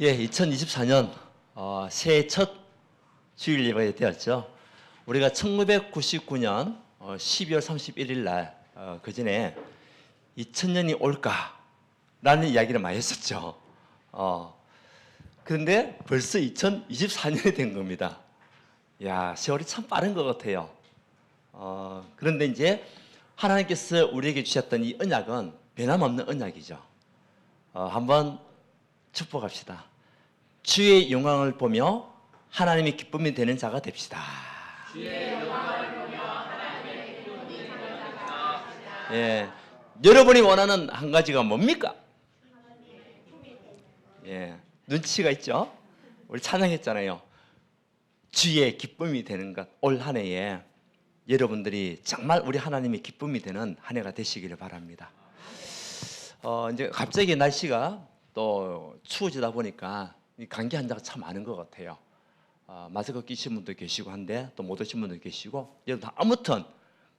예, 2024년 새해 첫 주일 예배가 되었죠. 우리가 1999년 12월 31일 날 그 전에 2000년이 올까라는 이야기를 많이 했었죠. 그런데 벌써 2024년이 된 겁니다. 야, 세월이 참 빠른 것 같아요. 그런데 이제 하나님께서 우리에게 주셨던 이 언약은 변함없는 언약이죠. 한번 축복합시다. 주의 영광을 보며 하나님의 기쁨이 되는 자가 됩시다. 주의 영광을 보며 하나님의 기쁨이 되는 자가 됩시다. 예, 여러분이 원하는 한 가지가 뭡니까? 예, 눈치가 있죠? 우리 찬양했잖아요. 주의 기쁨이 되는 것. 올 한 해에 여러분들이 정말 우리 하나님의 기쁨이 되는 한 해가 되시기를 바랍니다. 이제 갑자기 날씨가 또 추워지다 보니까 감기 환자가 참 많은 것 같아요. 마스크 끼신 분도 계시고 한데 또 못 오신 분도 계시고, 여러분 아무튼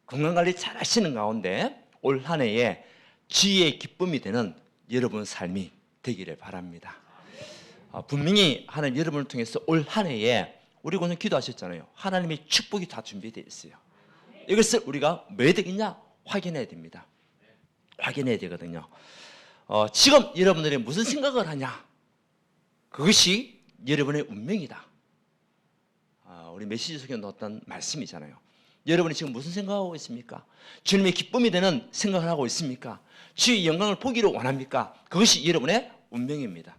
건강관리 잘 하시는 가운데 올 한 해에 주의 기쁨이 되는 여러분 삶이 되기를 바랍니다. 분명히 하나님 여러분을 통해서 올 한 해에 우리 오늘 기도하셨잖아요. 하나님의 축복이 다 준비되어 있어요. 이것을 우리가 뭐 해야 되겠냐? 확인해야 됩니다. 확인해야 되거든요. 지금 여러분들이 무슨 생각을 하냐? 그것이 여러분의 운명이다. 우리 메시지 속에 넣었던 말씀이잖아요. 여러분이 지금 무슨 생각하고 있습니까? 주님의 기쁨이 되는 생각을 하고 있습니까? 주의 영광을 보기를 원합니까? 그것이 여러분의 운명입니다.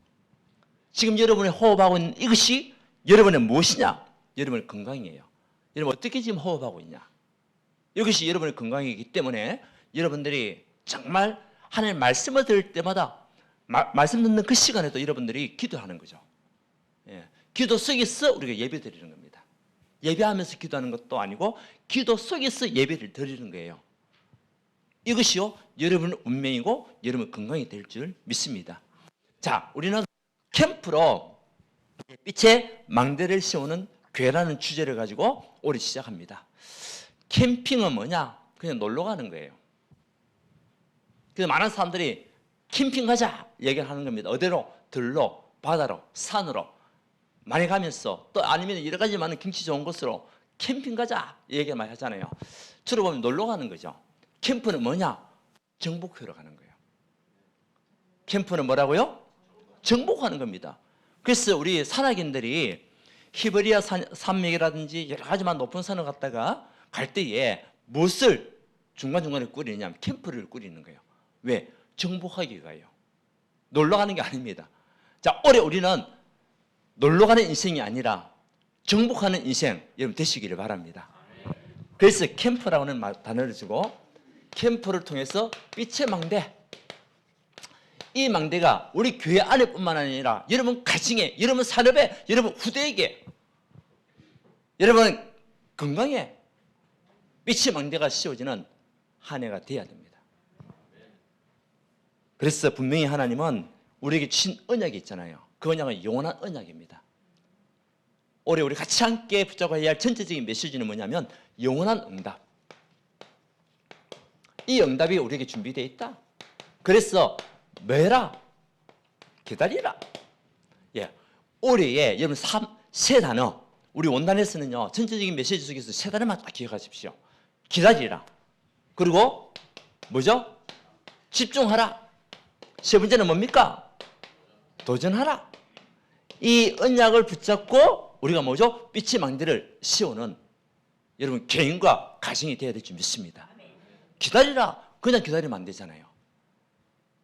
지금 여러분이 호흡하고 있는 이것이 여러분의 무엇이냐? 여러분의 건강이에요. 여러분 어떻게 지금 호흡하고 있냐? 이것이 여러분의 건강이기 때문에 여러분들이 정말 하나님의 말씀을 들을 때마다 말씀 듣는 그 시간에도 여러분들이 기도하는 거죠. 예, 기도 속에서 우리가 예배 드리는 겁니다. 예배하면서 기도하는 것도 아니고 기도 속에서 예배를 드리는 거예요. 이것이요 여러분의 운명이고 여러분의 건강이 될 줄 믿습니다. 자, 우리는 캠프로 빛의 망대를 씌우는 교회라는 주제를 가지고 올해 시작합니다. 캠핑은 뭐냐? 그냥 놀러 가는 거예요. 그래서 많은 사람들이 캠핑 가자 얘기를 하는 겁니다. 어디로? 들로, 바다로, 산으로 많이 가면서, 또 아니면 여러 가지 많은 경치 좋은 곳으로 캠핑 가자 얘기를 많이 하잖아요. 주로 보면 놀러 가는 거죠. 캠프는 뭐냐? 정복하러 가는 거예요. 캠프는 뭐라고요? 정복하는 겁니다. 그래서 우리 산악인들이 히베리아 산맥이라든지 여러 가지만 높은 산을 갔다가 갈 때에 무엇을 중간중간에 꾸리냐면 캠프를 꾸리는 거예요. 왜? 정복하기 위하여. 놀러 가는 게 아닙니다. 자, 올해 우리는 놀러 가는 인생이 아니라 정복하는 인생 여러분 되시기를 바랍니다. 그래서 캠프라는 단어를 쓰고 캠프를 통해서 빛의 망대, 이 망대가 우리 교회 안에뿐만 아니라 여러분 가정에, 여러분 산업에, 여러분 후대에게, 여러분 건강에 빛의 망대가 씌워지는 한 해가 되어야 됩니다. 그래서 분명히 하나님은 우리에게 주신 언약이 있잖아요. 그 언약은 영원한 언약입니다. 올해 우리 같이 함께 붙잡아야 할 전체적인 메시지는 뭐냐면 영원한 응답. 이 응답이 우리에게 준비되어 있다. 그래서 뭐해라? 기다리라. 예, 올해에 여러분 세 단어, 우리 원단에서는요 전체적인 메시지 속에서 세 단어만 딱 기억하십시오. 기다리라. 그리고 뭐죠? 집중하라. 세 번째는 뭡니까? 도전하라. 이 언약을 붙잡고 우리가 뭐죠? 빛의 망대를 씌우는 여러분 개인과 가정이 되어야 될 줄 믿습니다. 기다리라. 그냥 기다리면 안 되잖아요.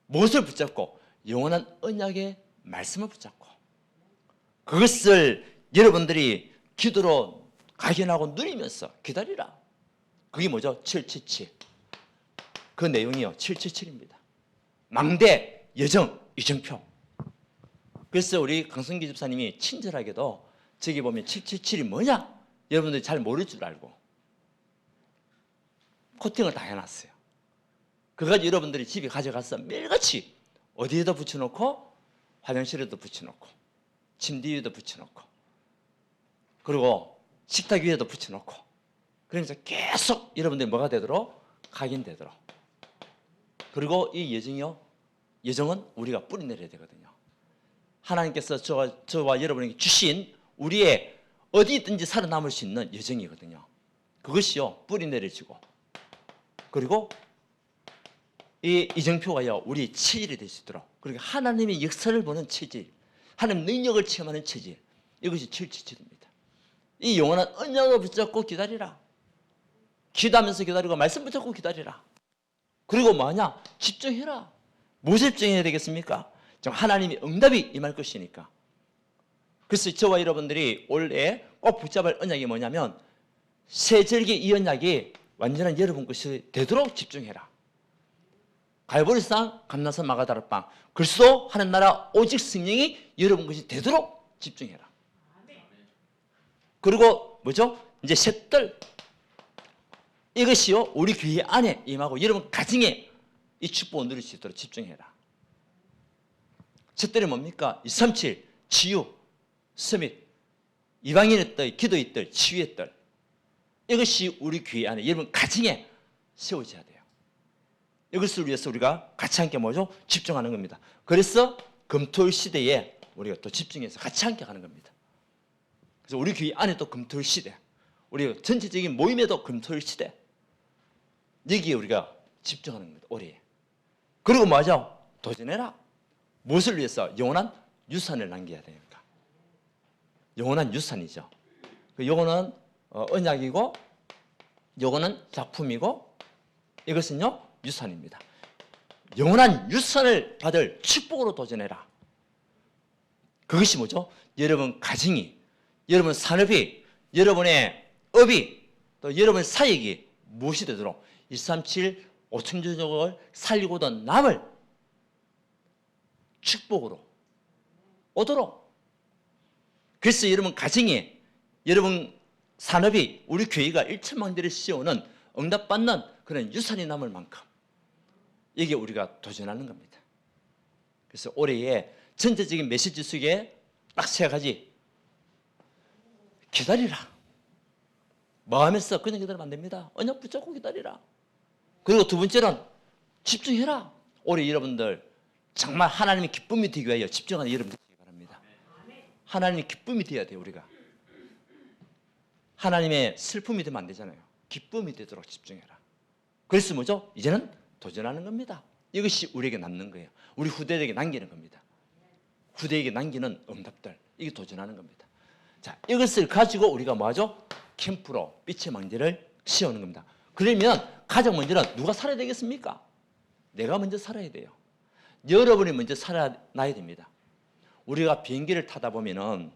무엇을 붙잡고? 영원한 언약의 말씀을 붙잡고 그것을 여러분들이 기도로 각인하고 누리면서 기다리라. 그게 뭐죠? 777. 그 내용이요 777입니다. 망대, 여정, 이정표. 그래서 우리 강성기 집사님이 친절하게도 저기 보면 777이 뭐냐? 여러분들이 잘 모를 줄 알고 코팅을 다 해놨어요. 그거 여러분들이 집에 가져가서 매일같이 어디에도 붙여놓고 화장실에도 붙여놓고 침대 위에도 붙여놓고 그리고 식탁 위에도 붙여놓고 그러면서 계속 여러분들이 뭐가 되도록? 각인되도록. 그리고 이 여정은 우리가 뿌리내려야 되거든요. 하나님께서 저와 여러분에게 주신 우리의 어디든지 살아남을 수 있는 여정이거든요. 그것이요, 뿌리 내려지고, 그리고 이 이정표가요, 우리의 체질이 될 수 있도록, 그리고 하나님의 역사를 보는 체질, 하나님 능력을 체험하는 체질, 이것이 제일 체질입니다. 이 영원한 언약을 붙잡고 기다리라. 기도하면서 기다리고 말씀 붙잡고 기다리라. 그리고 뭐하냐? 집중해라. 무엇에 집중해야 되겠습니까? 하나님의 응답이 임할 것이니까. 그래서 저와 여러분들이 올해 꼭 붙잡을 언약이 뭐냐면, 세 절기 이 언약이 완전한 여러분 것이 되도록 집중해라. 갈보리산 감람산 마가다락방 그리스도 하는 나라 오직 성령이 여러분 것이 되도록 집중해라. 그리고 뭐죠? 이제 셋들, 이것이요 우리 교회 안에 임하고 여러분 가정에 이 축복을 누릴 수 있도록 집중해라. 셋들이 뭡니까? 237 치유, 서밋, 이방인의 뜰, 기도의 뜰, 치유의 뜰, 이것이 우리 교회 안에 여러분 가정에 세워져야 돼요. 이것을 위해서 우리가 같이 함께 뭐죠? 집중하는 겁니다. 그래서 금토일 시대에 우리가 또 집중해서 같이 함께 가는 겁니다. 그래서 우리 교회 안에 또 금토일 시대, 우리 전체적인 모임에도 금토일 시대, 여기에 우리가 집중하는 겁니다. 올해. 그리고 뭐죠? 도전해라. 무엇을 위해서? 영원한 유산을 남겨야 됩니까? 영원한 유산이죠. 요거는 언약이고, 요거는 작품이고, 이것은요 유산입니다. 영원한 유산을 받을 축복으로 도전해라. 그것이 뭐죠? 여러분 가정이, 여러분 산업이, 여러분의 업이, 또 여러분 사역이 무엇이 되도록 237 5천조족을 살리고도 남을 축복으로 오도록. 그래서 여러분 가정이, 여러분 산업이, 우리 교회가 1천만 대를 씌우는 응답받는 그런 유산이 남을 만큼 이게 우리가 도전하는 겁니다. 그래서 올해의 전체적인 메시지 속에 딱 세 가지. 기다리라. 마음에서 그냥 기다리면 안 됩니다. 언약 붙잡고 기다리라. 그리고 두 번째는 집중해라. 올해 여러분들 정말 하나님의 기쁨이 되기 위하여 집중하는 여러분 되시기 바랍니다. 하나님의 기쁨이 되어야 돼요. 우리가 하나님의 슬픔이 되면 안 되잖아요. 기쁨이 되도록 집중해라. 그래서 뭐죠? 이제는 도전하는 겁니다. 이것이 우리에게 남는 거예요. 우리 후대에게 남기는 겁니다. 후대에게 남기는 응답들, 이게 도전하는 겁니다. 자, 이것을 가지고 우리가 뭐하죠? 캠프로 빛의 망대를 씌우는 겁니다. 그러면 가장 먼저는 누가 살아야 되겠습니까? 내가 먼저 살아야 돼요. 여러분이 먼저 살아나야 됩니다. 우리가 비행기를 타다 보면은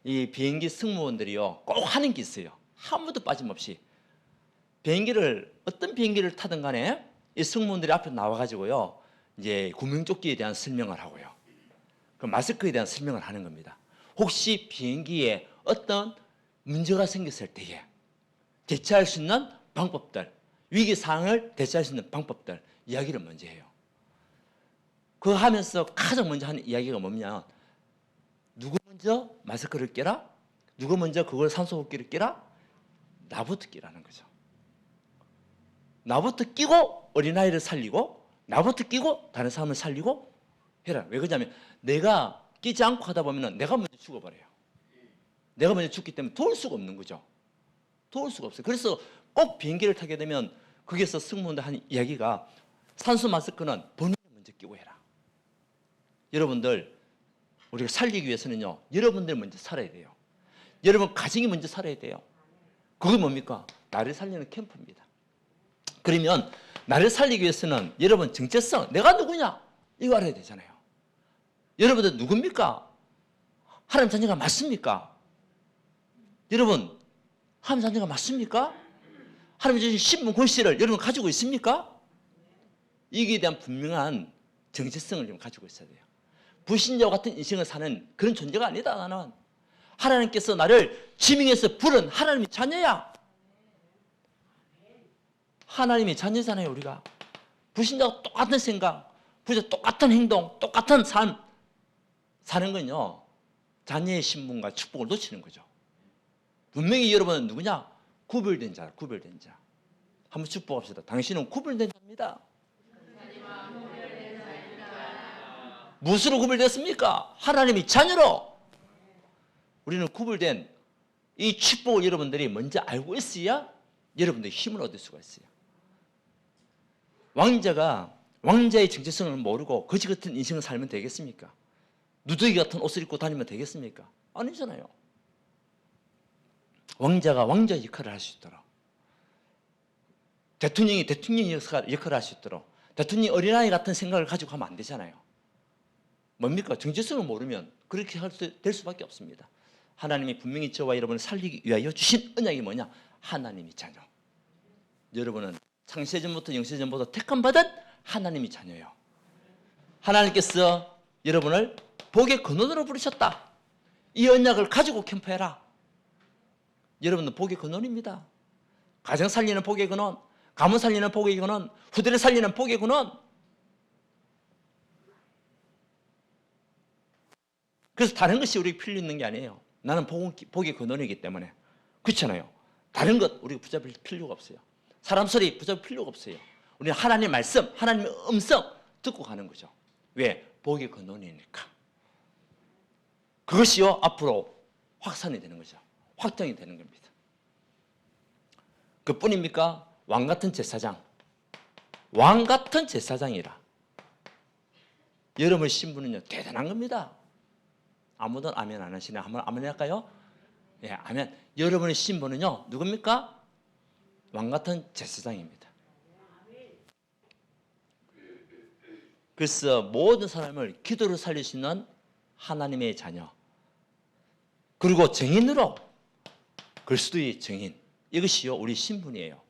이 비행기 승무원들이요 꼭 하는 게 있어요. 한 번도 빠짐없이 어떤 비행기를 타든 간에 이 승무원들이 앞에 나와가지고요 이제 구명조끼에 대한 설명을 하고요, 그 마스크에 대한 설명을 하는 겁니다. 혹시 비행기에 어떤 문제가 생겼을 때에 대처할 수 있는 방법들, 위기 상황을 대처할 수 있는 방법들 이야기를 먼저 해요. 그거 하면서 가장 먼저 하는 이야기가 뭐냐? 누구 먼저 마스크를 끼라? 누구 먼저 그걸 산소호흡기를 끼라? 나부터 끼라는 거죠. 나부터 끼고 어린아이를 살리고, 나부터 끼고 다른 사람을 살리고 해라. 왜 그러냐면 내가 끼지 않고 하다 보면 내가 먼저 죽어버려요. 내가 먼저 죽기 때문에 도울 수가 없는 거죠. 도울 수가 없어요. 그래서 꼭 비행기를 타게 되면 거기서 승무원들 하는 이야기가 산소 마스크는 본인이 먼저 끼고 해라. 여러분들 우리가 살리기 위해서는요 여러분들 먼저 살아야 돼요. 여러분 가정이 먼저 살아야 돼요. 그게 뭡니까? 나를 살리는 캠프입니다. 그러면 나를 살리기 위해서는 여러분 정체성, 내가 누구냐? 이거 알아야 되잖아요. 여러분들 누굽니까? 하나님 자녀가 맞습니까? 여러분 하나님 자녀가 맞습니까? 하나님 주신 신분 권세를 여러분 가지고 있습니까? 이기에 대한 분명한 정체성을 좀 가지고 있어야 돼요. 불신자와 같은 인생을 사는 그런 존재가 아니다. 나는 하나님께서 나를 지명해서 부른 하나님의 자녀야. 하나님의 자녀잖아요. 우리가 불신자와 똑같은 생각, 불신자 똑같은 행동, 똑같은 삶 사는 건요 자녀의 신분과 축복을 놓치는 거죠. 분명히 여러분은 누구냐? 구별된 자, 구별된 자. 한번 축복합시다. 당신은 구별된 자입니다. 무엇으로 구별됐습니까? 하나님의 자녀로. 우리는 구별된 이 축복을 여러분들이 먼저 알고 있어야 여러분들이 힘을 얻을 수가 있어요. 왕자가 왕자의 정체성을 모르고 거지 같은 인생을 살면 되겠습니까? 누더기 같은 옷을 입고 다니면 되겠습니까? 아니잖아요. 왕자가 왕자의 역할을 할 수 있도록, 대통령이 대통령의 역할을 할 수 있도록, 대통령이 어린아이 같은 생각을 가지고 하면 안 되잖아요. 뭡니까? 정체성을 모르면 그렇게 될 수밖에 없습니다. 하나님이 분명히 저와 여러분을 살리기 위하여 주신 언약이 뭐냐? 하나님의 자녀. 여러분은 창세전부터 영세전부터 택함받은 하나님의 자녀예요. 하나님께서 여러분을 복의 근원으로 부르셨다. 이 언약을 가지고 캠프해라. 여러분은 복의 근원입니다. 가정 살리는 복의 근원, 가문 살리는 복의 근원, 후대를 살리는 복의 근원. 그래서 다른 것이 우리에게 필요 있는 게 아니에요. 나는 복의 근원이기 때문에. 그렇잖아요. 다른 것 우리가 붙잡을 필요가 없어요. 사람 소리 붙잡을 필요가 없어요. 우리는 하나님의 말씀, 하나님의 음성 듣고 가는 거죠. 왜? 복의 근원이니까. 그것이요 앞으로 확산이 되는 거죠. 확장이 되는 겁니다. 그뿐입니까? 왕같은 제사장. 왕같은 제사장이라. 여러분의 신분은요 대단한 겁니다. 아무도 아멘 안 하시네. 한번 아멘 할까요? 예, 아멘. 여러분의 신분은요 누굽니까? 왕같은 제사장입니다. 그래서 모든 사람을 기도로 살릴 수 있는 하나님의 자녀, 그리고 증인으로 그리스도의 증인, 이것이요 우리 신분이에요.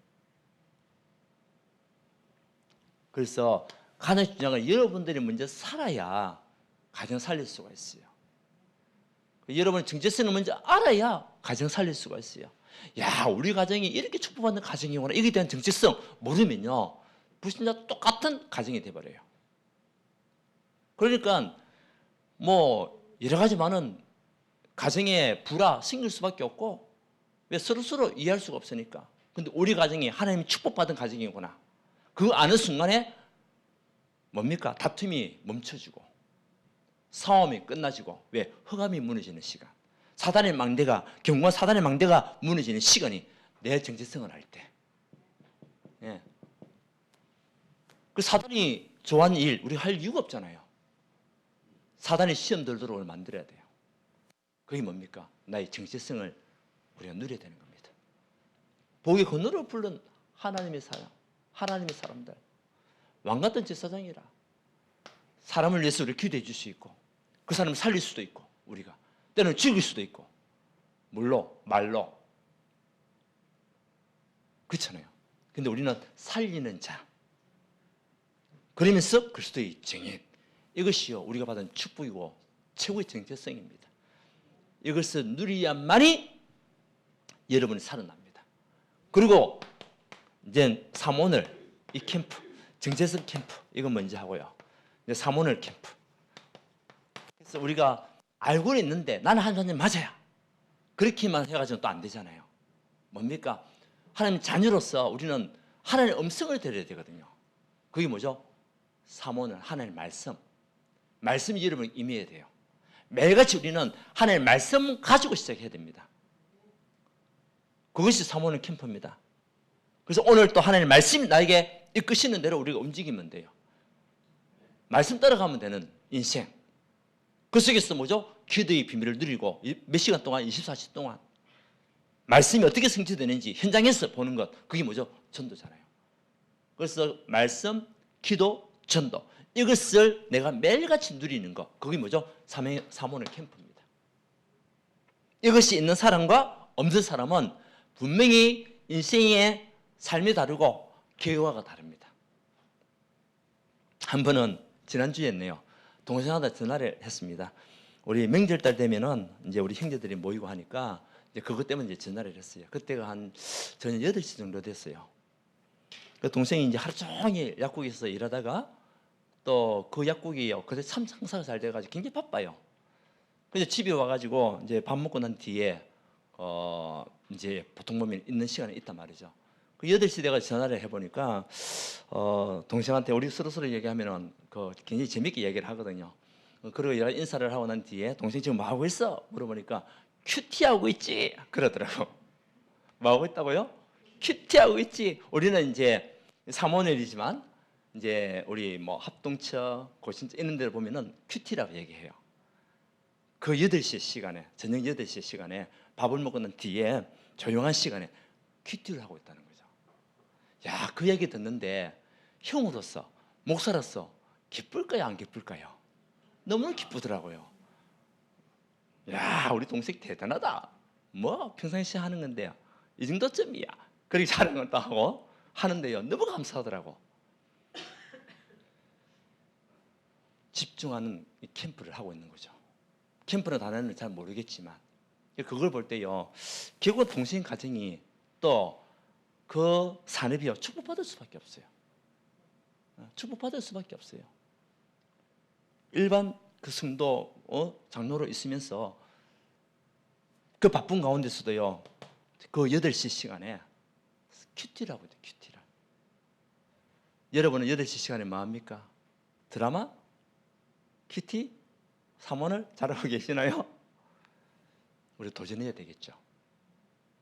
그래서 가정 주장을 여러분들이 먼저 살아야 가정 살릴 수가 있어요. 여러분의 정체성을 먼저 알아야 가정 살릴 수가 있어요. 야, 우리 가정이 이렇게 축복받는 가정이구나. 이게 대한 정체성 모르면요 불신자 똑같은 가정이 돼버려요. 그러니까 뭐 여러 가지 많은 가정에 불화 생길 수밖에 없고, 왜 서로서로 이해할 수가 없으니까. 근데 우리 가정이 하나님이 축복받은 가정이구나, 그거 아는 순간에 뭡니까? 다툼이 멈춰지고 싸움이 끝나지고, 왜? 흑암이 무너지는 시간, 사단의 망대가, 경고와 사단의 망대가 무너지는 시간이 내 정체성을 알 때. 예. 그 사단이 좋아하는 일 우리 할 이유가 없잖아요. 사단의 시험 들도록 만들어야 돼요. 그게 뭡니까? 나의 정체성을 우리가 누려야 되는 겁니다. 복의 근원으로 부른 하나님의 사람, 하나님의 사람들, 왕같은 제사장이라. 사람을 위해서 우리를 기도해 줄 수 있고, 그 사람을 살릴 수도 있고, 우리가 때로는 죽일 수도 있고, 물로 말로, 그렇잖아요. 근데 우리는 살리는 자, 그러면서 그리스도의 증인, 이것이요 우리가 받은 축복이고 최고의 정체성입니다. 이것을 누려야만이 여러분이 살아납니다. 그리고 이제 3오늘 이 캠프, 정체성 캠프, 이거 먼저 하고요. 이제 3오늘 캠프. 그래서 우리가 알고는 있는데 나는 하나님 맞아야, 그렇게만 해가지고는 또 안 되잖아요. 뭡니까? 하나님 자녀로서 우리는 하나님의 음성을 들어야 되거든요. 그게 뭐죠? 3오늘 하나님의 말씀이 여러분에게 임해야 돼요. 매일같이 우리는 하나님의 말씀 가지고 시작해야 됩니다. 그것이 3오늘 캠프입니다. 그래서 오늘 또 하나님의 말씀이 나에게 이끄시는 대로 우리가 움직이면 돼요. 말씀 따라가면 되는 인생. 그 속에서 뭐죠? 기도의 비밀을 누리고 몇 시간 동안, 24시간 동안 말씀이 어떻게 성취되는지 현장에서 보는 것, 그게 뭐죠? 전도잖아요. 그래서 말씀, 기도, 전도, 이것을 내가 매일같이 누리는 것, 그게 뭐죠? 3오늘 캠프입니다. 이것이 있는 사람과 없는 사람은 분명히 인생의 삶이 다르고 계획화가 다릅니다. 한 번은 지난주에였네요, 동생한테 전화를 했습니다. 우리 명절달 되면은 이제 우리 형제들이 모이고 하니까 이제 그것 때문에 이제 전화를 했어요. 그때가 한 저녁 8시 정도 됐어요. 그 동생이 이제 하루 종일 약국에서 일하다가 또 그 약국이요, 그때 참 장사가 잘 돼가지고 굉장히 바빠요. 그래서 집에 와가지고 이제 밥 먹고 난 뒤에 이제 보통 보면 있는 시간이 있단 말이죠. 그 8시 내가 전화를 해보니까 동생한테 우리 서로 얘기하면은 그 굉장히 재밌게 얘기를 하거든요. 그리고 인사를 하고 난 뒤에 동생 지금 뭐 하고 있어? 물어보니까 큐티하고 있지 그러더라고. 뭐 하고 있다고요? 큐티하고 있지. 우리는 이제 사모년이지만 이제 우리 뭐 합동처, 고신처 이런 데를 보면은 큐티라고 얘기해요. 그 8시 시간에, 저녁 8시 시간에 밥을 먹고 난 뒤에 조용한 시간에 큐티를 하고 있다는 거죠. 야, 그 얘기 듣는데 형으로서, 목사로서 기쁠까요, 안 기쁠까요? 너무 기쁘더라고요. 야, 우리 동생 대단하다. 뭐 평상시에 하는 건데요, 이 정도쯤이야. 그렇게 자랑을 또 하고 하는데요, 너무 감사하더라고. 집중하는 캠프를 하고 있는 거죠. 캠프는 단어는 잘 모르겠지만 그걸 볼 때요, 결국 동생 가정이 또 그 산업이요 축복받을 수밖에 없어요. 축복받을 수밖에 없어요. 일반 그 성도 장로로 있으면서 그 바쁜 가운데서도요, 그 8시 시간에 큐티라고 해요. 큐티라. 여러분은 8시 시간에 뭐 합니까? 드라마? 큐티? 사모를 잘하고 계시나요? 우리 도전해야 되겠죠.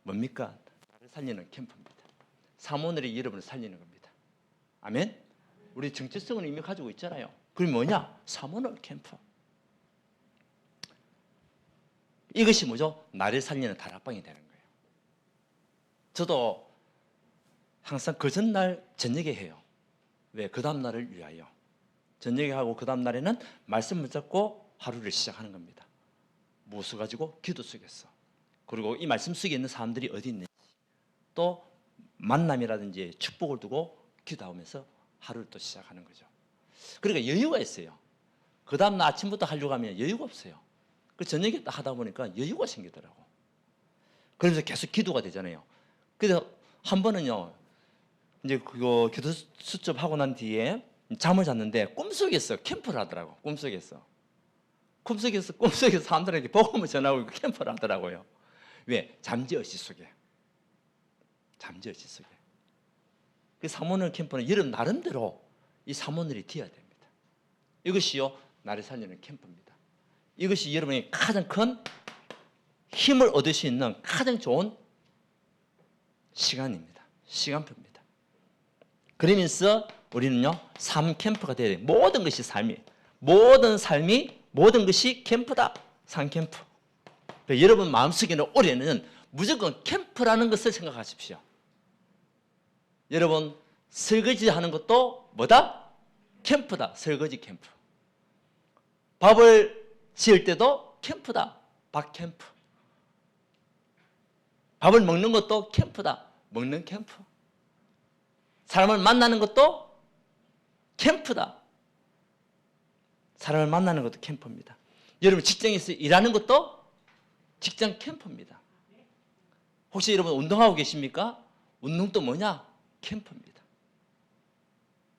뭡니까? 나를 살리는 캠프입니다. 사모들이 여러분을 살리는 겁니다. 아멘? 우리 정체성을 이미 가지고 있잖아요. 그게 뭐냐? 사모널 캠프. 이것이 뭐죠? 나를 살리는 다락방이 되는 거예요. 저도 항상 그 전날 저녁에 해요. 왜? 그 다음 날을 위하여. 저녁에 하고 그 다음 날에는 말씀을 잡고 하루를 시작하는 겁니다. 무엇을 가지고? 기도 속에서. 그리고 이 말씀 속에 있는 사람들이 어디 있는지, 또 만남이라든지 축복을 두고 기도하면서 하루를 또 시작하는 거죠. 그러니까 여유가 있어요. 그 다음 날 아침부터 하려고 하면 여유가 없어요. 그 저녁에 하다 보니까 여유가 생기더라고. 그러면서 계속 기도가 되잖아요. 그래서 한 번은요, 이제 그거 기도 수첩 하고 난 뒤에 잠을 잤는데 꿈속에서 캠프를 하더라고. 꿈속에서 사람들에게 복음을 전하고 캠프를 하더라고요. 왜? 잠재의식 속에. 그 사모늘 캠프는 여러분 나름대로 이 사모늘이 되어야 됩니다. 이것이요, 나를 살리는 캠프입니다. 이것이 여러분이 가장 큰 힘을 얻을 수 있는 가장 좋은 시간입니다. 시간표입니다. 그러면서 우리는요, 삶 캠프가 되어야 돼요. 모든 것이 삶이, 모든 것이 캠프다. 삶 캠프. 여러분 마음속에는 올해는 무조건 캠프라는 것을 생각하십시오. 여러분 설거지 하는 것도 뭐다? 캠프다. 설거지 캠프. 밥을 지을 때도 캠프다. 밥 캠프. 밥을 먹는 것도 캠프다. 먹는 캠프. 사람을 만나는 것도 캠프다. 사람을 만나는 것도 캠프입니다. 여러분 직장에서 일하는 것도 직장 캠프입니다. 혹시 여러분 운동하고 계십니까? 운동도 뭐냐? 캠프입니다.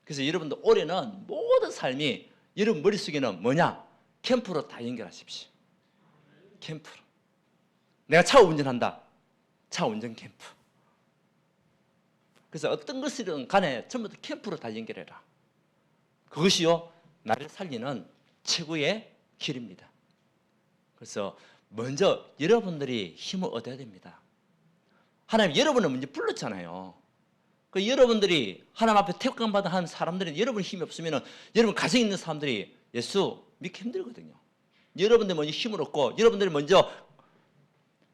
그래서 여러분도 올해는 모든 삶이 여러분 머릿속에는 뭐냐? 캠프로 다 연결하십시오. 캠프로. 내가 차 운전한다. 차 운전 캠프. 그래서 어떤 것이든 간에 전부 다 캠프로 다 연결해라. 그것이요, 나를 살리는 최고의 길입니다. 그래서 먼저 여러분들이 힘을 얻어야 됩니다. 하나님 여러분을 먼저 불렀잖아요. 그 여러분들이 하나님 앞에 택감받은 한 사람들이 여러분 힘이 없으면 여러분 가정에 있는 사람들이 예수 믿기 힘들거든요. 여러분들 먼저 힘을 얻고 여러분들이 먼저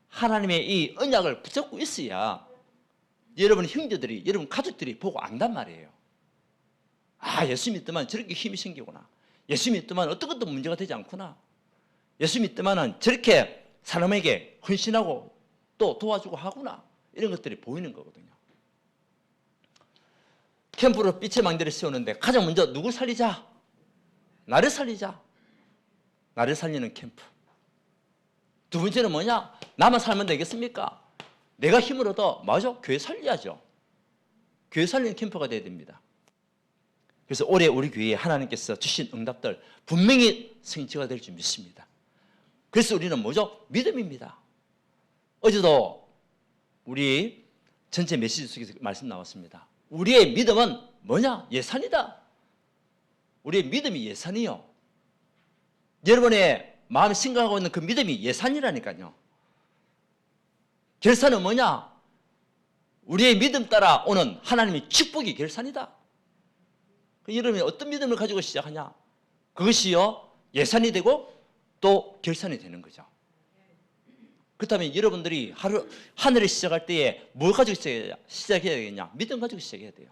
하나님의 이 언약을 붙잡고 있어야 여러분 형제들이, 여러분 가족들이 보고 안단 말이에요. 아, 예수 믿더만 저렇게 힘이 생기구나. 예수 믿더만 어떤 것도 문제가 되지 않구나. 예수 믿더만은 저렇게 사람에게 헌신하고 또 도와주고 하구나. 이런 것들이 보이는 거거든요. 캠프로 빛의 망대를 세우는데 가장 먼저 누굴 살리자? 나를 살리자. 나를 살리는 캠프. 두 번째는 뭐냐? 나만 살면 되겠습니까? 내가 힘을 얻어, 맞아, 교회 살려야죠. 교회 살리는 캠프가 돼야 됩니다. 그래서 올해 우리 교회에 하나님께서 주신 응답들 분명히 성취가 될 줄 믿습니다. 그래서 우리는 뭐죠? 믿음입니다. 어제도 우리 전체 메시지 속에서 말씀 나왔습니다. 우리의 믿음은 뭐냐? 예산이다. 우리의 믿음이 예산이요. 여러분의 마음에 생각하고 있는 그 믿음이 예산이라니까요. 결산은 뭐냐? 우리의 믿음 따라 오는 하나님의 축복이 결산이다. 여러분이 어떤 믿음을 가지고 시작하냐? 그것이요 예산이 되고 또 결산이 되는 거죠. 그렇다면 여러분들이 한 해를 시작할 때에 뭘 가지고 시작해야 되겠냐? 믿음 가지고 시작해야 돼요.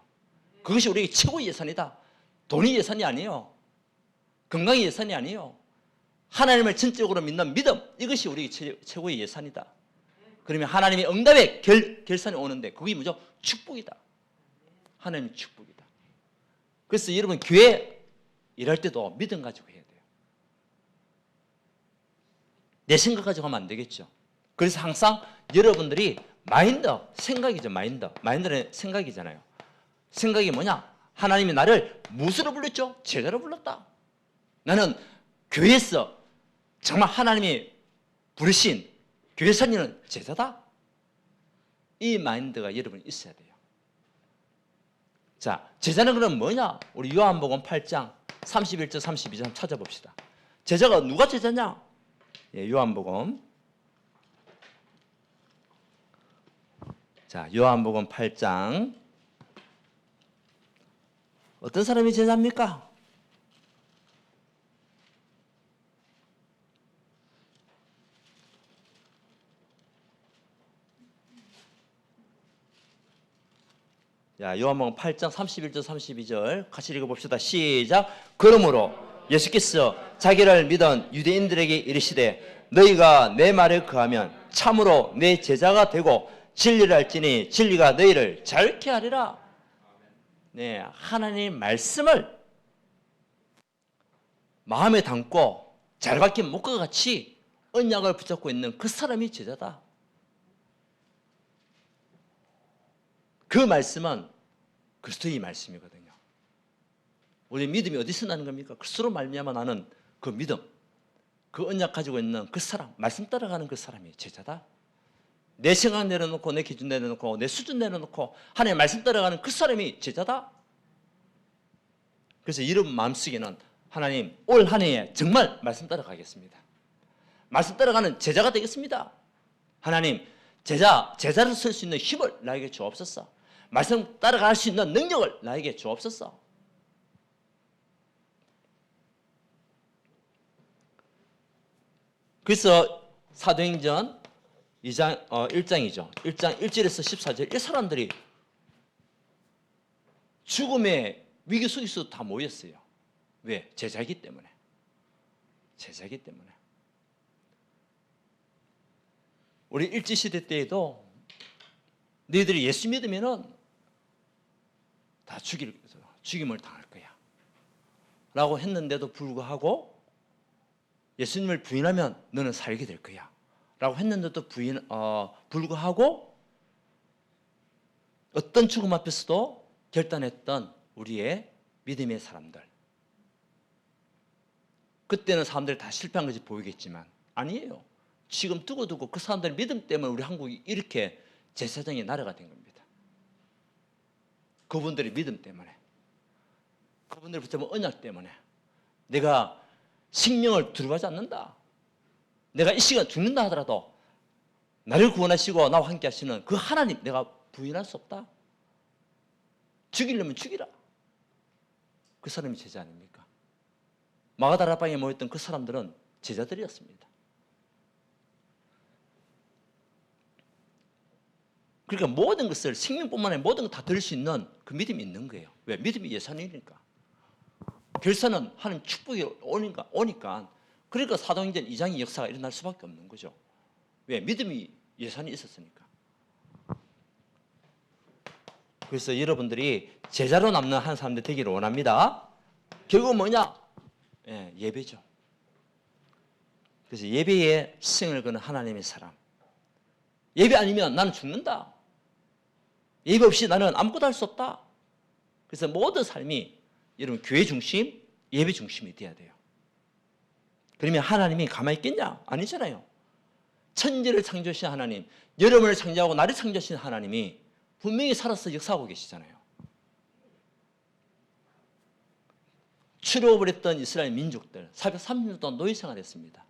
그것이 우리에게 최고의 예산이다. 돈이 예산이 아니에요. 건강이 예산이 아니에요. 하나님을 전적으로 믿는 믿음, 이것이 우리에게 최고의 예산이다. 그러면 하나님의 응답의 결산이 오는데 그게 뭐죠? 축복이다. 하나님의 축복이다. 그래서 여러분 교회 일할 때도 믿음 가지고 해야 돼요. 내 생각 가지고 하면 안 되겠죠. 그래서 항상 여러분들이 생각이죠. 마인드는 생각이잖아요. 생각이 뭐냐? 하나님이 나를 무엇으로 불렀죠? 제자로 불렀다. 나는 교회에서 정말 하나님이 부르신 교회사님은 제자다. 이 마인드가 여러분 있어야 돼요. 자, 제자는 그럼 뭐냐? 우리 요한복음 8장 31절 32절 찾아봅시다. 제자가 누가 제자냐? 요한복음. 자, 요한복음 8장. 어떤 사람이 제자입니까? 자, 요한복음 8장 31절 32절 같이 읽어봅시다. 시작. 그러므로 예수께서 자기를 믿은 유대인들에게 이르시되 너희가 내 말에 거하면 참으로 내 제자가 되고 진리를 알지니 진리가 너희를 자유케 하리라. 네, 하나님의 말씀을 마음에 담고 잘 박힌 목과 같이 언약을 붙잡고 있는 그 사람이 제자다. 그 말씀은 그리스도의 말씀이거든요. 우리 믿음이 어디서 나는 겁니까? 그리스도로 말미암아 나는 그 믿음, 그 언약 가지고 있는 그 사람, 말씀 따라가는 그 사람이 제자다. 내 생각 내려놓고 내 기준 내려놓고 내 수준 내려놓고 하나님의 말씀 따라가는 그 사람이 제자다. 그래서 여러분 마음속에는 하나님 올 한 해에 정말 말씀 따라가겠습니다. 말씀 따라가는 제자가 되겠습니다. 하나님 제자로 설 수 있는 힘을 나에게 주옵소서. 말씀 따라갈 수 있는 능력을 나에게 주옵소서. 그래서 사도행전 1장이죠. 1장 1절에서 14절 이 사람들이 죽음의 위기 속에서 다 모였어요. 왜? 제자이기 때문에. 제자이기 때문에. 우리 일제시대 때에도 너희들이 예수 믿으면은 다 죽임을 당할 거야 라고 했는데도 불구하고 예수님을 부인하면 너는 살게 될 거야 라고 했는데도 불구하고 어떤 죽음 앞에서도 결단했던 우리의 믿음의 사람들. 그때는 사람들이 다 실패한 것이 보이겠지만 아니에요. 지금 두고두고 그 사람들의 믿음 때문에 우리 한국이 이렇게 제사장의 나라가 된 겁니다. 그분들의 믿음 때문에, 그분들을 붙잡은 언약 때문에 내가 생명을 두려워하지 않는다. 내가 이 시간 죽는다 하더라도 나를 구원하시고 나와 함께 하시는 그 하나님 내가 부인할 수 없다. 죽이려면 죽이라. 그 사람이 제자 아닙니까? 마가다라방에 모였던 그 사람들은 제자들이었습니다. 그러니까 모든 것을 생명뿐만 아니라 모든 것 다 들을 수 있는 그 믿음이 있는 거예요. 왜? 믿음이 예산이니까. 결산은 하는 축복이 오니까 그러니까 사도행전 2장의 역사가 일어날 수밖에 없는 거죠. 왜? 믿음이 예산이 있었으니까. 그래서 여러분들이 제자로 남는 한 사람들 되기를 원합니다. 결국은 뭐냐? 예배죠. 그래서 예배에 승을 거는 하나님의 사람. 예배 아니면 나는 죽는다. 예배 없이 나는 아무것도 할 수 없다. 그래서 모든 삶이 여러분 교회 중심, 예배 중심이 돼야 돼요. 그러면 하나님이 가만히 있겠냐? 아니잖아요. 천지를 창조하신 하나님, 여러분을 창조하고 나를 창조하신 하나님이 분명히 살아서 역사하고 계시잖아요. 출애굽을 했던 이스라엘 민족들 430년 동안 노예 생활했습니다.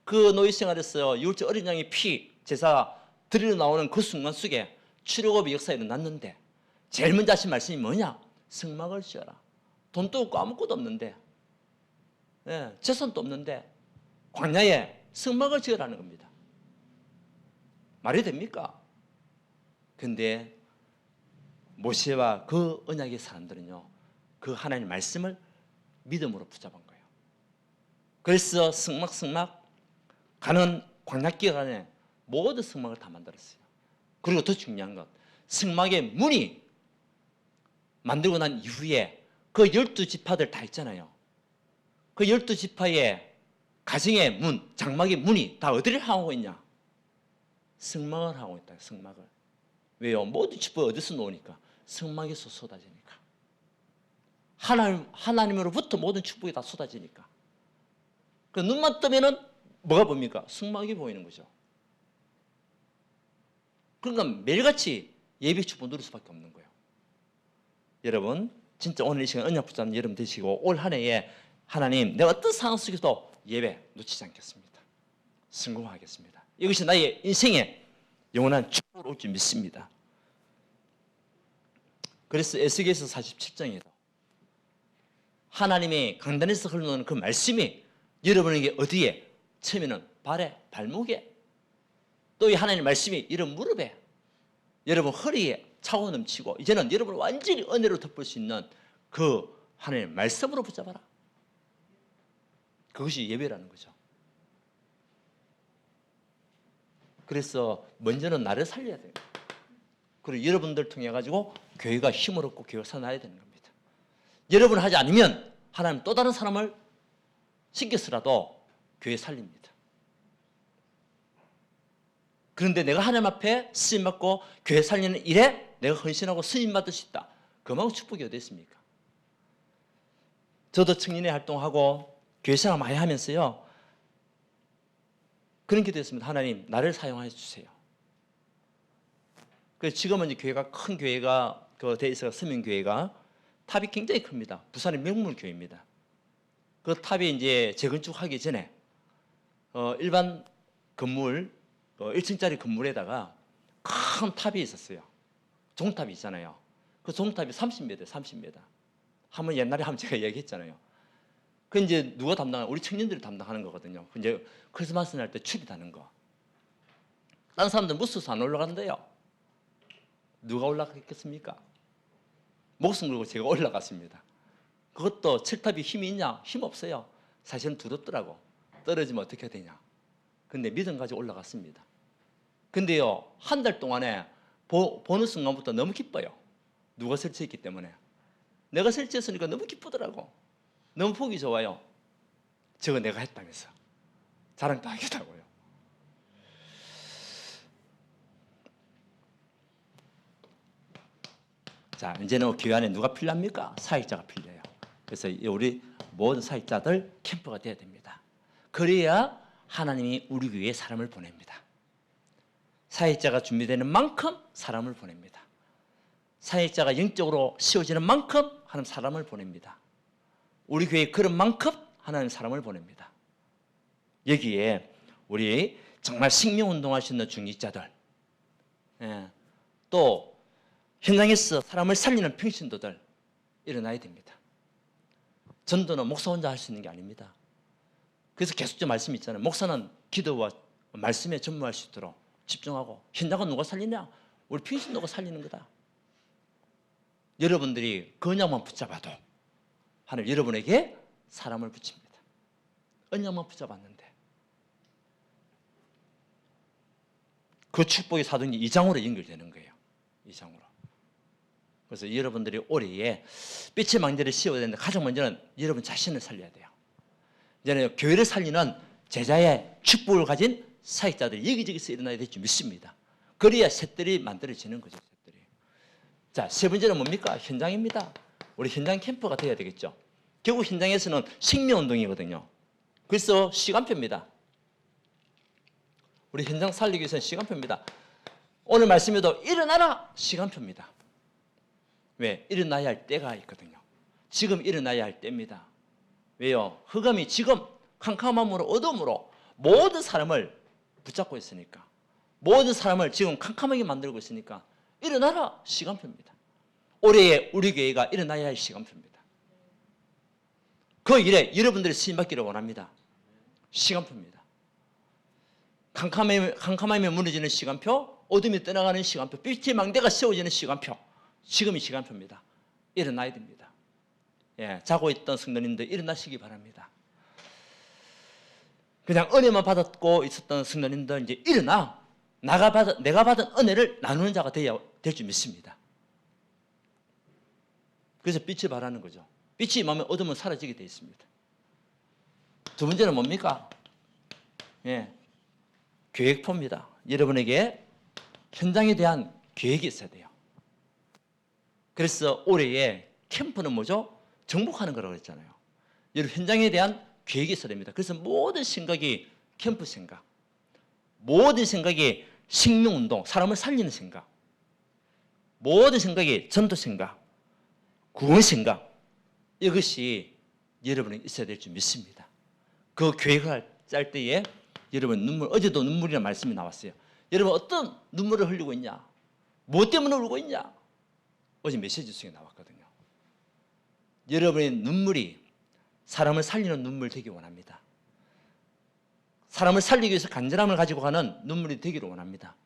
그 노예 생활에서 유월절 어린 양의 피 제사 드리러 나오는 그 순간 속에 출애굽의 역사가 일어났는데 제일 먼저 하신 말씀이 뭐냐? 성막을 지어라. 돈도 없고 아무것도 없는데, 재산도 없는데 광야에 성막을 지으라는 겁니다. 말이 됩니까? 근데 모세와 그 언약의 사람들은요, 그 하나님의 말씀을 믿음으로 붙잡은 거예요. 그래서 성막 가는 광야 기간에 모든 성막을 다 만들었어요. 그리고 더 중요한 것, 성막의 문이 만들고 난 이후에 그 12지파들 다 있잖아요. 그 12지파의 가정의 문, 장막의 문이 다 어디를 향하고 있냐? 성막을 하고 있다. 성막을. 왜요? 모든 축복이 어디서 나오니까? 성막에서 쏟아지니까. 하나님으로부터 모든 축복이 다 쏟아지니까. 그 눈만 뜨면은 뭐가 보입니까? 성막이 보이는 거죠. 그러니까 매일같이 예배 축복 누릴 수밖에 없는 거예요. 여러분, 진짜 오늘 이 시간 언약 붙잡는 여러분 되시고 올 한 해에 하나님, 내가 어떤 상황 속에서도 예배 놓치지 않겠습니다. 성공하겠습니다. 이것이 나의 인생의 영원한 축복으로 올 줄 믿습니다. 그래서 에스겔서 47장에도 하나님의 강단에서 흘러오는 그 말씀이 여러분에게 어디에? 처음에는 발에, 발목에, 또 이 하나님의 말씀이 이런 무릎에, 여러분 허리에 차고 넘치고, 이제는 여러분을 완전히 은혜로 덮을 수 있는 그 하나님의 말씀으로 붙잡아라. 그것이 예배라는 거죠. 그래서 먼저는 나를 살려야 돼요. 그리고 여러분들 통해 가지고 교회가 힘을 얻고 교회가 살아나야 되는 겁니다. 여러분 하지 않으면 하나님 또 다른 사람을 시켜서라도 교회 살립니다. 그런데 내가 하나님 앞에 쓰임 받고 교회 살리는 일에 내가 헌신하고 쓰임 받을 수 있다. 그만큼 축복이 어디 있습니까? 저도 청년회 활동하고 교회 생활 많이 하면서요, 그런 기도했습니다. 하나님, 나를 사용해 주세요. 그래서 지금은 이제 교회가 큰 교회가 그 대이스가 서민교회가 탑이 굉장히 큽니다. 부산의 명문 교회입니다. 그 탑이 이제 재건축하기 전에 일반 건물 1층짜리 건물에다가 큰 탑이 있었어요. 종탑이 있잖아요. 그 종탑이 30m, 30m. 한번 옛날에 한번 제가 얘기했잖아요. 그 이제 누가 담당하는? 우리 청년들이 담당하는 거거든요. 이제 크리스마스 날 때 출입하는 거. 다른 사람들 무서워서 안 올라간대요. 누가 올라갔겠습니까? 목숨 걸고 제가 올라갔습니다. 그것도 칠탑이 힘이 있냐? 힘 없어요. 사실은 두렵더라고. 떨어지면 어떻게 되냐. 근데 믿음 가지고 올라갔습니다. 근데요, 한 달 동안에 보는 순간부터 너무 기뻐요. 누가 설치했기 때문에. 내가 설치했으니까 너무 기쁘더라고. 너무 보기 좋아요. 저거 내가 했다면서. 자랑도 하겠다고요. 자, 이제는 교회 안에 누가 필요합니까? 사역자가 필요해요. 그래서 우리 모든 사역자들 캠프가 돼야 됩니다. 그래야 하나님이 우리 교회에 사람을 보냅니다. 사역자가 준비되는 만큼 사람을 보냅니다. 사역자가 영적으로 씌워지는 만큼 하나님 사람을 보냅니다. 우리 교회에 그런 만큼 하나님 사람을 보냅니다. 여기에 우리 정말 생명운동할 수 있는 중직자들, 또 현장에서 사람을 살리는 평신도들 일어나야 됩니다. 전도는 목사 혼자 할 수 있는 게 아닙니다. 그래서 계속 말씀이 있잖아요. 목사는 기도와 말씀에 전무할 수 있도록 집중하고, 현장은 누가 살리냐? 우리 평신도가 살리는 거다. 여러분들이 그 언약만 붙잡아도 하나님 여러분에게 사람을 붙입니다. 언약만 붙잡았는데 그 축복의 사도행전 2장으로 연결되는 거예요. 2장으로. 그래서 여러분들이 올해에 빛의 망대를 씌워야 되는데 가장 먼저는 여러분 자신을 살려야 돼요. 이제는 교회를 살리는 제자의 축복을 가진 사역자들이 여기저기서 일어나야 될 줄 믿습니다. 그래야 셋들이 만들어지는 거죠. 셋들이. 자, 세 번째는 뭡니까? 현장입니다. 우리 현장 캠프가 돼야 되겠죠. 결국 현장에서는 생명운동이거든요. 그래서 시간표입니다. 우리 현장 살리기 위해서는 시간표입니다. 오늘 말씀에도 일어나라! 시간표입니다. 왜? 일어나야 할 때가 있거든요. 지금 일어나야 할 때입니다. 왜요? 흑암이 지금 캄캄함으로 어둠으로 모든 사람을 붙잡고 있으니까, 모든 사람을 지금 캄캄하게 만들고 있으니까 일어나라 시간표입니다. 올해의 우리 교회가 일어나야 할 시간표입니다. 그 일에 여러분들이 쓰임받기를 원합니다. 시간표입니다. 캄캄함이 무너지는 시간표, 어둠이 떠나가는 시간표, 빛의 망대가 세워지는 시간표, 지금이 시간표입니다. 일어나야 됩니다. 예, 자고 있던 성도님들 일어나시기 바랍니다. 그냥 은혜만 받았고 있었던 성도님들 이제 일어나 내가 받은 은혜를 나누는 자가 될 줄 믿습니다. 그래서 빛을 발하는 거죠. 빛이 임하면 어둠은 사라지게 되어 있습니다. 두 번째는 뭡니까? 예, 계획표입니다. 여러분에게 현장에 대한 계획이 있어야 돼요. 그래서 올해의 캠프는 뭐죠? 정복하는 거라고 했잖아요. 여러분 현장에 대한 계획이 있어야 됩니다. 그래서 모든 생각이 캠프 생각, 모든 생각이 생명운동, 사람을 살리는 생각, 모든 생각이 전도 생각, 구원 생각, 이것이 여러분에게 있어야 될 줄 믿습니다. 그 계획을 짤 때에 여러분 어제도 눈물이라는 말씀이 나왔어요. 여러분 어떤 눈물을 흘리고 있냐? 무엇 때문에 울고 있냐? 어제 메시지 속에 나왔거든요. 여러분의 눈물이 사람을 살리는 눈물 되기 원합니다. 사람을 살리기 위해서 간절함을 가지고 가는 눈물이 되기를 원합니다.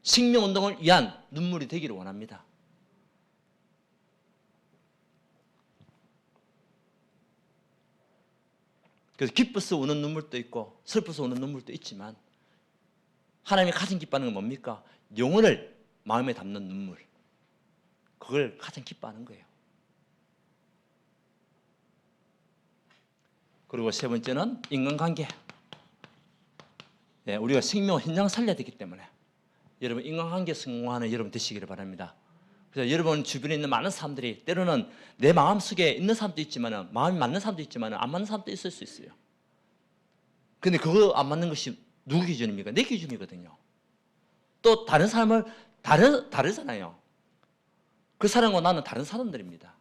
생명운동을 위한 눈물이 되기를 원합니다. 그래서 기뻐서 우는 눈물도 있고 슬퍼서 우는 눈물도 있지만 하나님이 가장 기뻐하는 건 뭡니까? 영혼을 마음에 담는 눈물. 그걸 가장 기뻐하는 거예요. 그리고 세 번째는 인간관계. 네, 우리가 생명 현장 살려야 되기 때문에 여러분 인간관계 성공하는 여러분 되시기를 바랍니다. 그래서 여러분 주변에 있는 많은 사람들이 때로는 내 마음속에 있는 사람도 있지만 마음이 맞는 사람도 있지만 안 맞는 사람도 있을 수 있어요. 근데 그거 안 맞는 것이 누구 기준입니까? 내 기준이거든요. 또 다른 사람을 다르잖아요. 그 사람과 나는 다른 사람들입니다.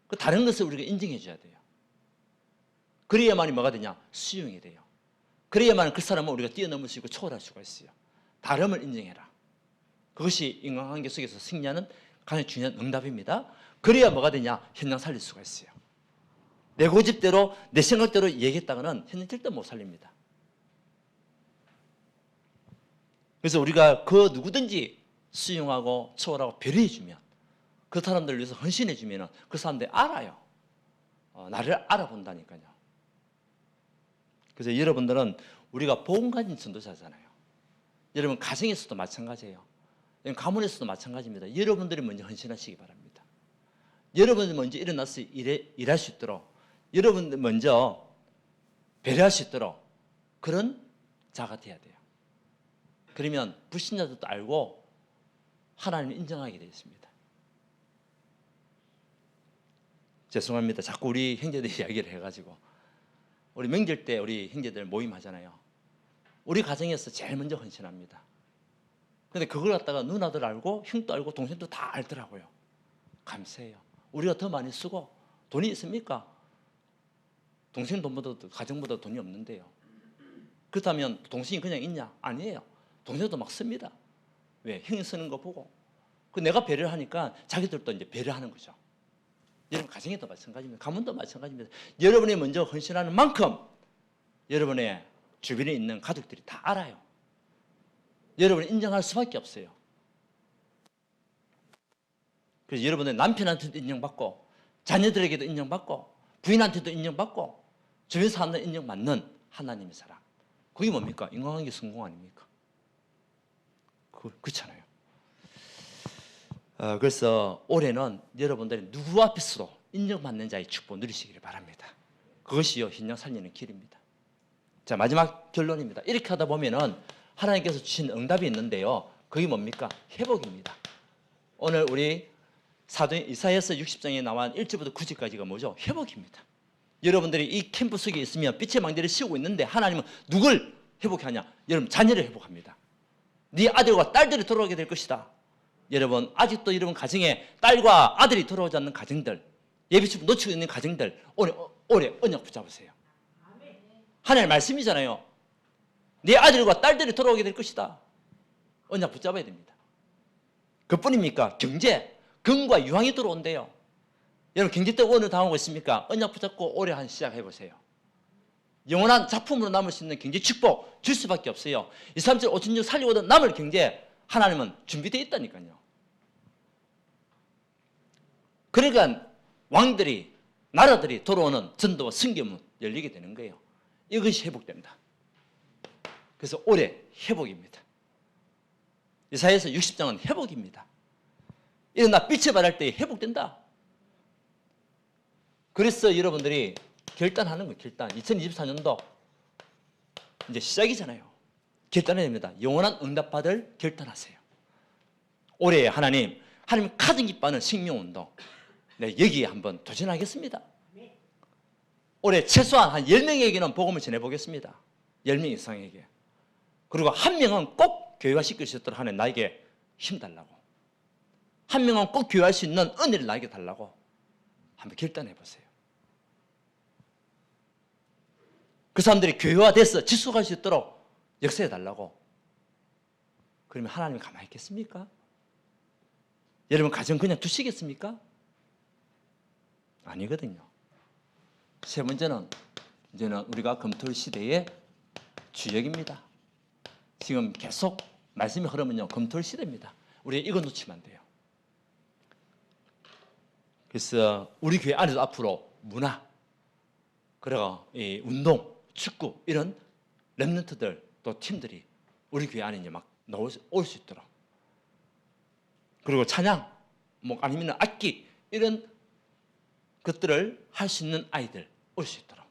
그 다른 것을 우리가 인정해 줘야 돼요. 그래야만이 뭐가 되냐? 수용이 돼요. 그래야만 그 사람을 우리가 뛰어넘을 수 있고 초월할 수가 있어요. 다름을 인정해라. 그것이 인간관계 속에서 승리하는 가장 중요한 응답입니다. 그래야 뭐가 되냐? 현장 살릴 수가 있어요. 내 고집대로 내 생각대로 얘기했다가는 현장 절대 못 살립니다. 그래서 우리가 그 누구든지 수용하고 초월하고 배려해주면 그 사람들을 위해서 헌신해주면 그 사람들이 알아요. 나를 알아본다니까요. 그래서 여러분들은 우리가 복음 가진 전도자잖아요. 여러분 가정에서도 마찬가지예요. 가문에서도 마찬가지입니다. 여러분들이 먼저 헌신하시기 바랍니다. 여러분이 먼저 일어나서 일할 수 있도록, 여러분들 먼저 배려할 수 있도록 그런 자가 돼야 돼요. 그러면 불신자들도 알고 하나님을 인정하게 되어 있습니다. 죄송합니다. 자꾸 우리 형제들 이야기를 해가지고 우리 명절 때 우리 형제들 모임하잖아요. 우리 가정에서 제일 먼저 헌신합니다. 근데 그걸 갖다가 누나들 알고 형도 알고 동생도 다 알더라고요. 감사해요. 우리가 더 많이 쓰고 돈이 있습니까? 동생 돈보다 가정보다 돈이 없는데요. 그렇다면 동생이 그냥 있냐? 아니에요. 동생도 막 씁니다. 왜? 형이 쓰는 거 보고. 그 내가 배려를 하니까 자기들도 이제 배려하는 거죠. 여러분 가정에도 마찬가지입니다. 가문도 마찬가지입니다. 여러분이 먼저 헌신하는 만큼 여러분의 주변에 있는 가족들이 다 알아요. 여러분이 인정할 수밖에 없어요. 그래서 여러분의 남편한테도 인정받고 자녀들에게도 인정받고 부인한테도 인정받고 주변 사람들 인정받는 하나님의 사랑. 그게 뭡니까? 인간관계 성공 아닙니까? 그렇잖아요. 그래서 올해는 여러분들이 누구 앞에서도 인정받는 자의 축복 누리시기를 바랍니다. 그것이요 현장 살리는 길입니다. 자, 마지막 결론입니다. 이렇게 하다 보면은 하나님께서 주신 응답이 있는데요. 그게 뭡니까? 회복입니다. 오늘 우리 사도행 이사야서 60장에 나온 1절부터 9절까지가 뭐죠? 회복입니다. 여러분들이 이 캠프 속에 있으면 빛의 망대를 씌우고 있는데 하나님은 누굴 회복하냐? 여러분 자녀를 회복합니다. 네 아들과 딸들이 돌아오게 될 것이다. 여러분 아직도 여러분 가정에 딸과 아들이 돌아오지 않는 가정들, 예비 축복 놓치고 있는 가정들 올해 언약 붙잡으세요. 하나님의 말씀이잖아요. 네 아들과 딸들이 돌아오게 될 것이다. 언약 붙잡아야 됩니다. 그뿐입니까? 경제, 금과 유황이 들어온대요. 여러분 경제 때문에 오늘 당하고 있습니까? 언약 붙잡고 올해 한 시작해보세요. 영원한 작품으로 남을 수 있는 경제 축복 줄 수밖에 없어요. 2, 3, 7, 5, 6 살리고도 남을 경제 하나님은 준비되어 있다니까요. 그러니까 왕들이 나라들이 돌아오는 전도와 선교문 열리게 되는 거예요. 이것이 회복됩니다. 그래서 올해 회복입니다. 이사야서 60장은 회복입니다. 일어나 빛을 발할 때 회복된다. 그래서 여러분들이 결단하는 거예요. 결단. 2024년도 이제 시작이잖아요. 결단해야 됩니다. 영원한 응답받을 결단하세요. 올해 하나님 가장 기뻐하는 생명운동 여기에 한번 도전하겠습니다. 올해 최소한 한 10명에게는 복음을 전해보겠습니다. 10명 이상에게. 그리고 한 명은 꼭 교회화시킬 수 있도록 하는 나에게 힘달라고. 한 명은 꼭 교회할 수 있는 은혜를 나에게 달라고 한번 결단해보세요. 그 사람들이 교회화돼서 지속할 수 있도록 역사해달라고. 그러면 하나님이 가만히 있겠습니까? 여러분 가정 그냥 두시겠습니까? 아니거든요. 세 번째는 이제는 우리가 금토일 시대의 주역입니다. 지금 계속 말씀이 흐르면요 금토일 시대입니다. 우리 이거 놓치면 안 돼요. 그래서 우리 교회 안에도 앞으로 문화, 그리고 이 운동, 축구 이런 렘넌트들 또 팀들이 우리 교회 안에 이제 막 올 수 있도록, 그리고 찬양, 뭐 아니면 악기 이런 것들을 할 수 있는 아이들 올 수 있도록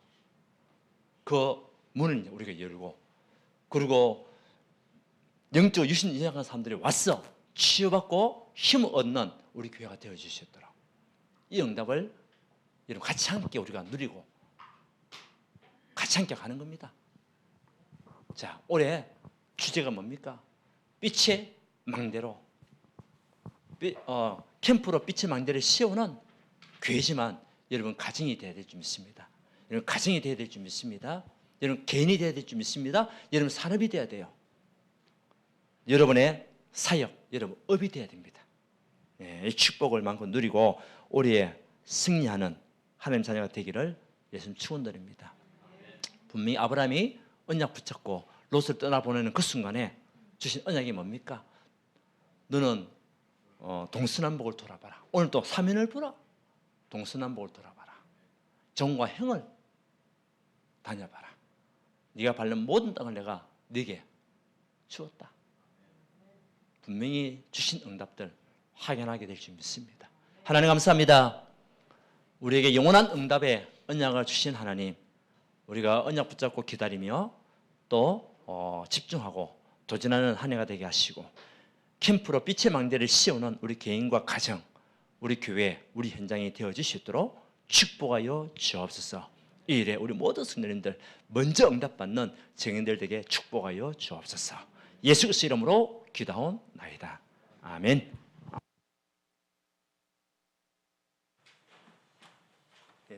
그 문을 이제 우리가 열고, 그리고 영적 유신 이상한 사람들이 와서 치유받고 힘을 얻는 우리 교회가 되어 주시도록 이 응답을 여러분 같이 함께 우리가 누리고 같이 함께 가는 겁니다. 자, 올해 주제가 뭡니까? 빛의 망대로 캠프로 빛의 망대를 씌우는 교회지만 여러분 가정이 되어야 될 줄 믿습니다. 여러분 가정이 되어야 될 줄 믿습니다. 여러분 개인이 되어야 될 줄 믿습니다. 여러분 산업이 되어야 돼요. 여러분의 사역, 여러분 업이 되어야 됩니다. 이 축복을 많고 누리고 올해 승리하는 하나님 자녀가 되기를 예수님 축원드립니다. 분명히 아브라함이 언약 붙잡고 롯을 떠나보내는 그 순간에 주신 언약이 뭡니까? 너는 동서남북을 돌아봐라. 오늘 또 사면을 보라. 동서남북을 돌아봐라. 정과 행을 다녀봐라. 네가 밟는 모든 땅을 내가 네게 주었다. 분명히 주신 응답들 확인하게 될 줄 믿습니다. 하나님 감사합니다. 우리에게 영원한 응답의 언약을 주신 하나님, 우리가 언약 붙잡고 기다리며 또 집중하고 도전하는 한 해가 되게 하시고, 캠프로 빛의 망대를 씌우는 우리 개인과 가정, 우리 교회, 우리 현장이 되어질 수 있도록 축복하여 주옵소서. 이 일에 우리 모든 성도님들 먼저 응답받는 증인들 되게 축복하여 주옵소서. 예수 그리스도 이름으로 기도하옵나이다. 아멘.